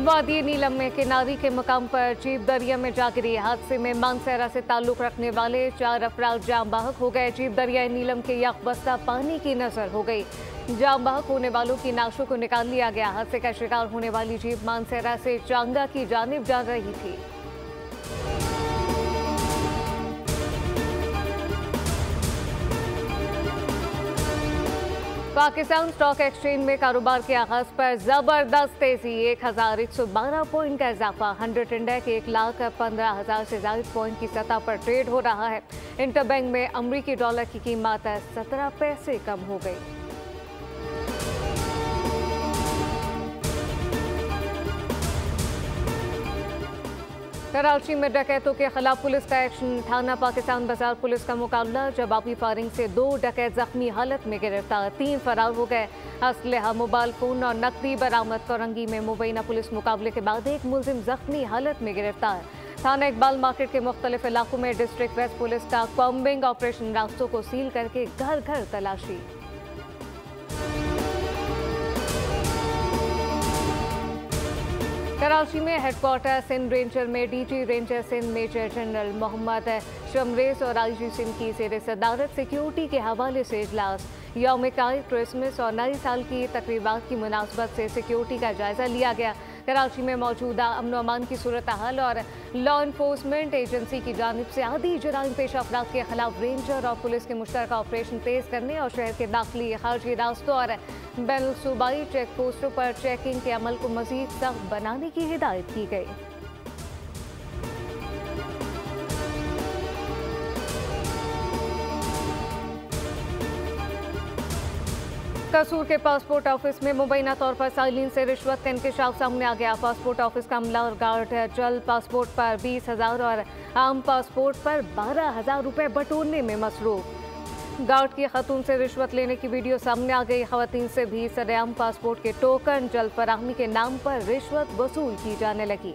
वादी नीलम में किनारी के मकाम पर जीप दरिया में जा गिरी। हादसे में मानसेरा से ताल्लुक रखने वाले 4 अफराद जाम बहक हो गए। जीप दरिया नीलम के यकबस्ता पानी की नजर हो गई। जाम बहक होने वालों की नाशों को निकाल लिया गया। हादसे का शिकार होने वाली जीप मानसेरा से चांगा की जानिब जा रही थी। पाकिस्तान स्टॉक एक्सचेंज में कारोबार के आगाज पर जबरदस्त तेजी। 1112 पॉइंट का इजाफा। 100 इंडेक्स 1,15,000 से ज्यादा पॉइंट की सतह पर ट्रेड हो रहा है। इंटरबैंक में अमरीकी डॉलर की कीमत 17 पैसे कम हो गई। कराची में डकैतों के खिलाफ पुलिस का एक्शन। थाना पाकिस्तान बाजार पुलिस का मुकाबला। जवाबी फायरिंग से 2 डकैत जख्मी हालत में गिरफ्तार। 3 फरार हो गए। असलहा, मोबाइल फोन और नकदी बरामद। कोरंगी में मुबैना पुलिस मुकाबले के बाद एक मुलजिम जख्मी हालत में गिरफ्तार। थाना इकबाल मार्केट के मुख्तलिफ इलाकों में डिस्ट्रिक्ट वेस्ट पुलिस का कॉम्बिंग ऑपरेशन। रास्तों को सील करके घर घर तलाशी। कराची में हेडक्वार्टर सिंध रेंजर में DG ranger Sindh major general Mohammad Shamrez और आईजी सिंध की ज़ेर सदारत सिक्योरिटी के हवाले से इजलास। यौम कायद, क्रिसमस और नए साल की तकरीबात की मुनासबत से सिक्योरिटी का जायजा लिया गया। कराची में मौजूदा अमन अमान की सूरत हाल और लॉ इन्फोर्समेंट एजेंसी की जानिब से आधी जराइम पेश अफराद के खिलाफ रेंजर और पुलिस के मुश्तरका ऑपरेशन तेज करने और शहर के दाखिली खारजी रास्तों और बैन सूबाई चेक पोस्टों पर चेकिंग के अमल को मजीद सख्त बनाने की हिदायत की गई। कसूर के पासपोर्ट ऑफिस में मुबैना तौर पर साइलिन से रिश्वत का इंकशाफ सामने आ गया। पासपोर्ट ऑफिस का अमला और गार्ड जल्द पासपोर्ट पर 20,000 और आम पासपोर्ट पर 12,000 रुपए बटोरने में मसरूफ। गार्ड की खतून से रिश्वत लेने की वीडियो सामने आ गई। खवातीन से भी सरेआम पासपोर्ट के टोकन जल्द फराहमी के नाम पर रिश्वत वसूल की जाने लगी।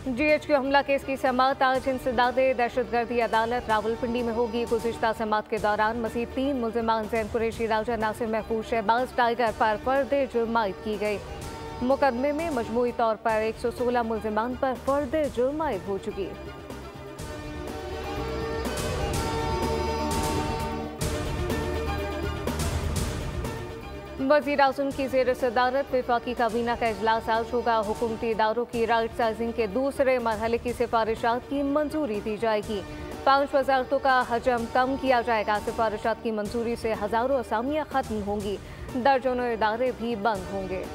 GHQ हमला केस की समाअत आज इंसदादे दहशतगर्दी अदालत रावलपिंडी में होगी। गुज़िश्ता समाअत के दौरान मज़ीद 3 मुल्ज़िमान ज़ैन कुरैशी, राजा नासिर महफूज, शहबाज टाइगर पर फर्द जुर्म आयद की गई। मुकदमे में मजमूई तौर पर 116 मुल्ज़िमान पर फर्द जुर्म आयद हो चुकी। वज़ीर आज़म की ज़ेर सदारत वफाकी काबीना का इजलास आज होगा। हुकूमती इदारों की राइट साइजिंग के दूसरे मरहले की सिफारिशात की मंजूरी दी जाएगी। 5 वजारतों का हजम कम किया जाएगा। सिफारिशात की मंजूरी से हज़ारों असामियाँ खत्म होंगी। दर्जनों इदारे भी बंद होंगे।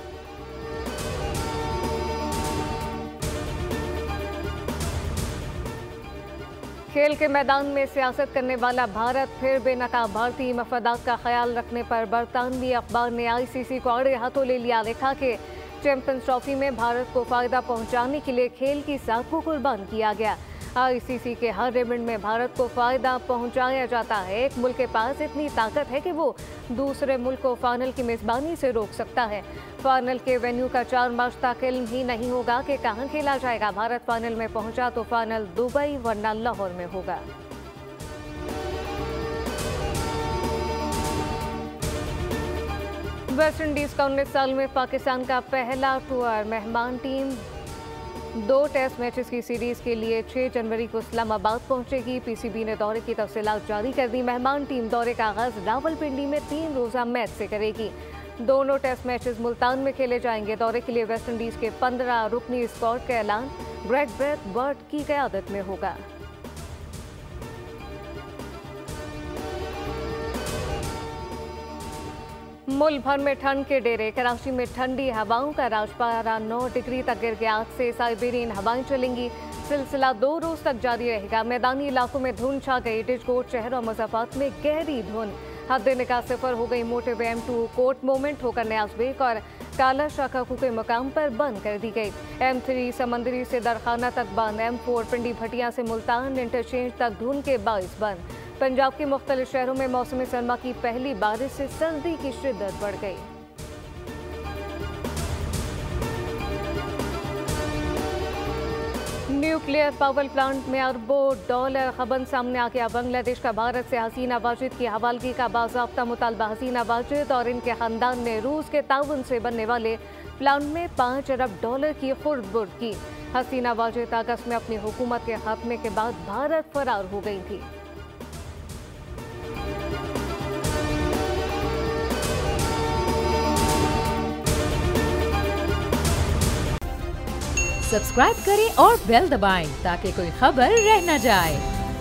खेल के मैदान में सियासत करने वाला भारत फिर बेनकाब। भारतीय मफादात का ख्याल रखने पर बरतानवी अखबार ने ICC को आड़े हाथों ले लिया। लिखा कि चैंपियंस ट्रॉफी में भारत को फायदा पहुंचाने के लिए खेल की साख को कुर्बान किया गया। ICC के हर इवेंट में भारत को फायदा पहुंचाया जाता है। एक मुल्क के पास इतनी ताकत है कि वो दूसरे मुल्क को फाइनल की मेजबानी से रोक सकता है। फाइनल के वेन्यू का 4 मार्च तक इल्म ही नहीं होगा कि कहां खेला जाएगा। भारत फाइनल में पहुंचा तो फाइनल दुबई वरना लाहौर में होगा। वेस्ट इंडीज का 19 साल में पाकिस्तान का पहला टूर। मेहमान टीम 2 टेस्ट मैचेस की सीरीज के लिए 6 जनवरी को इस्लामाबाद पहुंचेगी। PCB ने दौरे की तफसीलात जारी कर दी। मेहमान टीम दौरे का आगाज रावलपिंडी में 3 रोजा मैच से करेगी। दोनों टेस्ट मैचेस मुल्तान में खेले जाएंगे। दौरे के लिए वेस्ट इंडीज के 15 रुकनी स्क्वाड का ऐलान ग्रेग ब्रेथवर्थ की क़यादत में होगा। मुल्क भर में ठंड के डेरे। कराची में ठंडी हवाओं का राजपारा 9 डिग्री तक गिर गया। आज से साइबेरियन हवाएं चलेंगी। सिलसिला 2 रोज तक जारी रहेगा। मैदानी इलाकों में धुंध छा गई। डिजकोट शहर और मुज़फ्फराबाद में गहरी धुंध। हद निकाह 0 हो गई। मोटिव M2 कोट मोमेंट होकर न्याज़बेग और काला शाखाकू के मकाम पर बंद कर दी गई। M3 समंदरी से दरखाना तक बंद। M4 पिंडी भटिया से मुल्तान इंटरचेंज तक धुंध के बाइस बंद। पंजाब के मुख्तलिफ शहरों में मौसम सरमा की पहली बारिश से सर्दी की शिद्दत बढ़ गई। न्यूक्लियर पावर प्लांट में अरबों डॉलर खबन सामने आ गया। बांग्लादेश का भारत से हसीना वाजिद की हवालगी का बाज़ाब्ता मुतालबा। हसीना वाजिद और इनके खानदान ने रूस के ताउन से बनने वाले प्लांट में 5 अरब डॉलर की खुर्द-बुर्द की। हसीना वाजिद अगस्त में अपनी हुकूमत के खात्मे के बाद भारत फरार हो गई थी। सब्सक्राइब करें और बेल दबाएं ताकि कोई खबर रह न जाए।